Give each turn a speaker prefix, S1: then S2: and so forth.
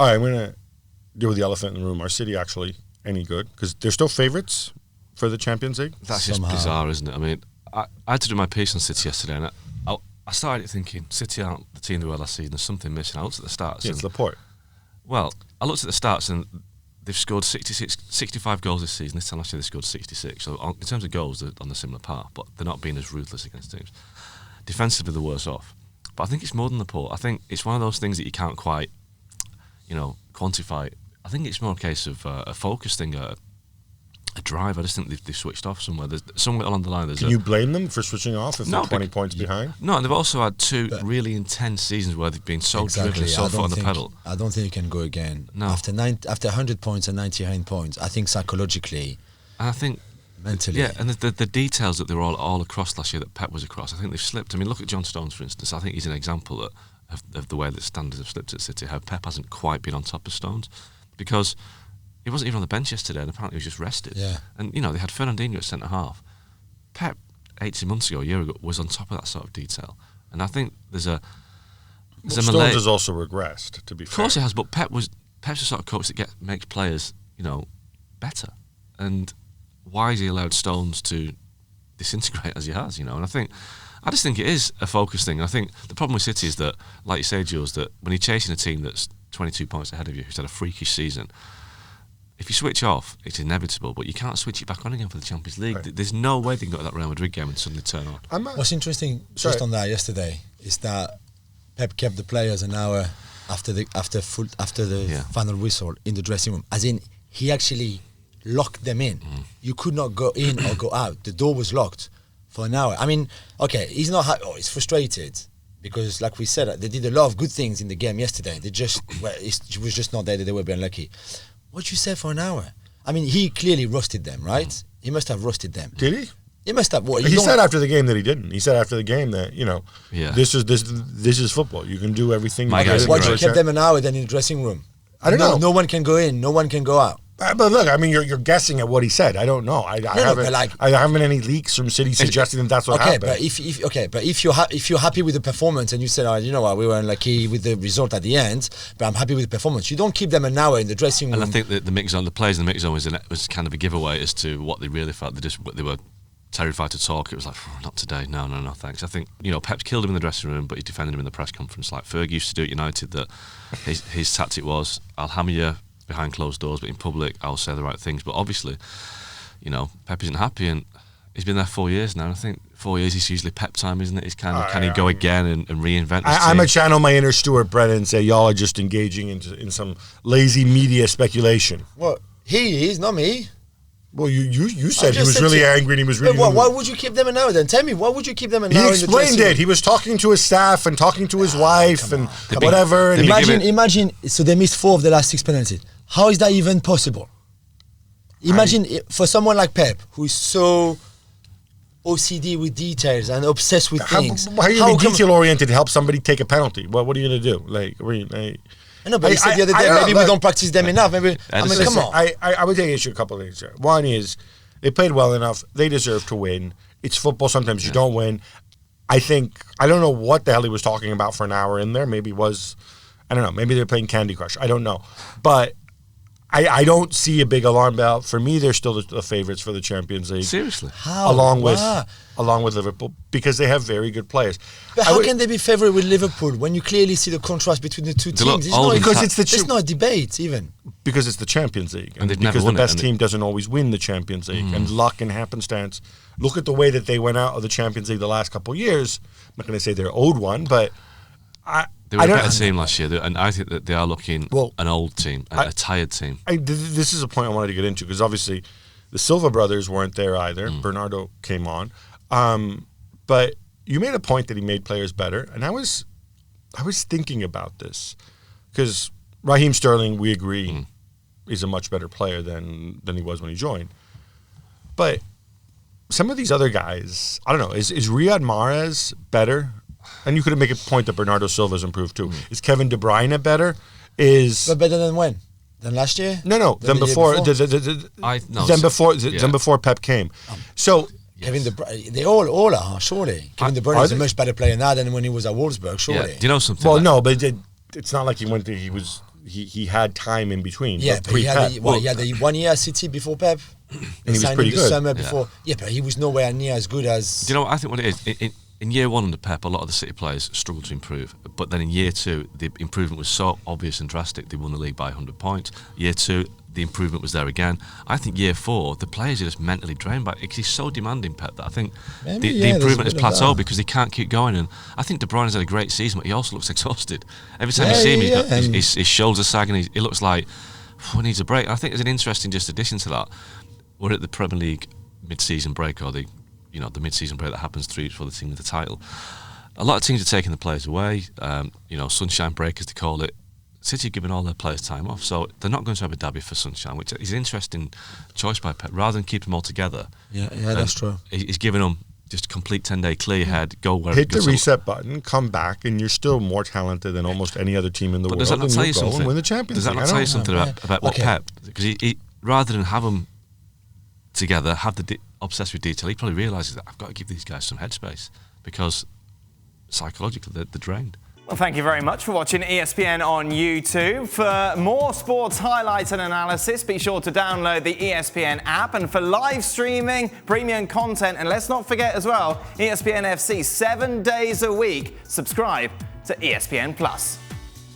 S1: All right, I'm going to deal with the elephant in the room. Are City actually any good? Because they're still favourites for the Champions League.
S2: That's just bizarre, isn't it? I mean, I had to do my piece on City yesterday, and I started thinking, City aren't the team they were last season. There's something missing. I looked at the stats.
S1: Yeah, it's Laporte.
S2: Well, I looked at the stats, and they've scored 65 goals this season. This time last year they scored 66. So in terms of goals, they're on a similar par, but they're not being as ruthless against teams. Defensively, they're worse off. But I think it's more than Laporte. I think it's one of those things that you can't quite, quantify. I think it's more a case of a focus thing, a drive. I just think they've switched off somewhere. There's somewhere along the line.
S1: Can you blame them for switching off if they're 20 points behind?
S2: No, and they've also had two really intense seasons where they've been so driven, so foot on the pedal.
S3: I don't think you can go again.
S2: No.
S3: After 100 points and 99 points, I think psychologically,
S2: and I think
S3: mentally,
S2: yeah, and the details that they were all across last year that Pep was across, I think they've slipped. I mean, look at John Stones, for instance. I think he's an example of the way that standards have slipped at City, how Pep hasn't quite been on top of Stones, because he wasn't even on the bench yesterday, and apparently he was just rested.
S3: Yeah.
S2: And, they had Fernandinho at centre-half. Pep, 18 months ago, a year ago, was on top of that sort of detail. And I think there's a
S1: Stones has also regressed, to be fair.
S2: Of course he has, but Pep's the sort of coach that makes players, better. And why has he allowed Stones to disintegrate as he has, And I just think it is a focus thing. And I think the problem with City is that, like you say, Jules, that when you're chasing a team that's 22 points ahead of you, who's had a freakish season, if you switch off, it's inevitable, but you can't switch it back on again for the Champions League. Right. There's no way they can go to that Real Madrid game and suddenly turn on.
S3: What's interesting, just on that yesterday, is that Pep kept the players an hour after the final whistle in the dressing room. As in, he actually locked them in. You could not go in or go out. The door was locked for an hour. I mean, okay, he's not. He's frustrated because, like we said, they did a lot of good things in the game yesterday. It was just not there. They were unlucky. What'd you say for an hour? I mean, he clearly roasted them, right? He must have roasted them.
S1: Did he?
S3: He must have.
S1: He said after the game that he didn't. He said after the game that this is football. You can do everything.
S3: Why'd you keep them an hour then in the dressing room?
S1: I don't know.
S3: No one can go in. No one can go out.
S1: But look, I mean, you're guessing at what he said. I don't know. I haven't any leaks from City suggesting that that's what happened.
S3: But if you're happy with the performance and you said, you know what, we were unlucky with the result at the end, but I'm happy with the performance. You don't keep them an hour in the dressing room.
S2: And I think that the players in the mix zone was kind of a giveaway as to what they really felt. They were terrified to talk. It was like, not today. No, thanks. I think Pep's killed him in the dressing room, but he defended him in the press conference. Like Fergie used to do at United, that his tactic was, I'll hammer you behind closed doors, but in public I'll say the right things. But obviously, Pep isn't happy, and he's been there 4 years now. And I think 4 years is usually Pep time, isn't it? He's kind of can he go again and reinvent his team?
S1: I'm a channel my inner Stuart Brennan and say y'all are just engaging in some lazy media speculation.
S3: Well, he is, not me.
S1: Well, you said he was really angry and he was really...
S3: Why would you keep them an hour then? Tell me, why would you keep them an hour?
S1: He explained it. He was talking to his staff and talking to his wife and whatever. And
S3: imagine, so they missed 4 of the last 6 penalties. How is that even possible? Imagine for someone like Pep, who is so OCD with details and obsessed with things.
S1: How are you going to be detail-oriented to help somebody take a penalty? What are you going to do?
S3: I know, but he said the other day, maybe we don't practice them enough. Maybe, come on.
S1: I would take issue a couple of things here. One is, they played well enough. They deserve to win. It's football. Sometimes you don't win. I don't know what the hell he was talking about for an hour in there. Maybe maybe they're playing Candy Crush. I don't know. But I don't see a big alarm bell. For me, they're still the favorites for the Champions League.
S2: Seriously?
S3: How?
S1: Along with Liverpool, because they have very good players.
S3: But how can they be favourite with Liverpool when you clearly see the contrast between the two teams? It's not a debate even.
S1: Because it's the Champions League, and
S2: they've
S1: because
S2: never
S1: the
S2: won
S1: best team doesn't always win the Champions League, and luck and happenstance. Look at the way that they went out of the Champions League the last couple of years. I'm not going to say they're owed one, but
S2: they were a better team last year, and I think that they are looking an old team, a tired team.
S1: This is a point I wanted to get into, because obviously the Silva brothers weren't there either. Bernardo came on. But you made a point that he made players better, and I was thinking about this, because Raheem Sterling, we agree, is a much better player than he was when he joined. But some of these other guys, I don't know, is Riyad Mahrez better? And you could make a point that Bernardo Silva's improved too. Is Kevin De Bruyne better? But
S3: better than when? Than last year?
S1: No. Than before Pep came. So
S3: Kevin De Bruyne, they all are, surely. Kevin De Bruyne is a much better player now than when he was at Wolfsburg, surely.
S2: Yeah. Do you know something?
S1: Well, no, but it's not like he went there. He was he had time in between.
S3: Yeah, but he had the 1 year at City before Pep.
S1: And he was pretty good.
S3: Summer before. Yeah, but he was nowhere near as good as.
S2: Do you know what I think? What it is in year one under Pep, a lot of the City players struggled to improve. But then in year two, the improvement was so obvious and drastic. They won the league by 100 points. Year two, the improvement was there again. I think year four, the players are just mentally drained by it because he's so demanding, Pep, that I think the improvement has plateaued because he can't keep going. And I think De Bruyne has had a great season, but he also looks exhausted. Every time you see him, he's got his shoulders sagging. He looks like he needs a break. And I think there's an interesting just addition to that. We're at the Premier League mid-season break, or the mid-season break that happens 3 weeks before the team with the title. A lot of teams are taking the players away. Sunshine break, as they call it. City are giving all their players time off, so they're not going to Abu Dhabi for Sunshine, which is an interesting choice by Pep. Rather than keep them all together,
S3: that's true.
S2: He's giving them just a complete 10-day clear head, go where
S1: hit the reset button, come back, and you're still more talented than almost any other team in the world.
S2: Does that not tell you something?
S1: And win the Champions League.
S2: Does that not tell you something about what Pep? Because he rather than have them together, have the obsessed with detail, he probably realises that I've got to give these guys some headspace because psychologically they're drained.
S4: Well, thank you very much for watching ESPN on YouTube. For more sports highlights and analysis, be sure to download the ESPN app. And for live streaming, premium content, and let's not forget as well, ESPN FC 7 days a week. Subscribe to ESPN Plus.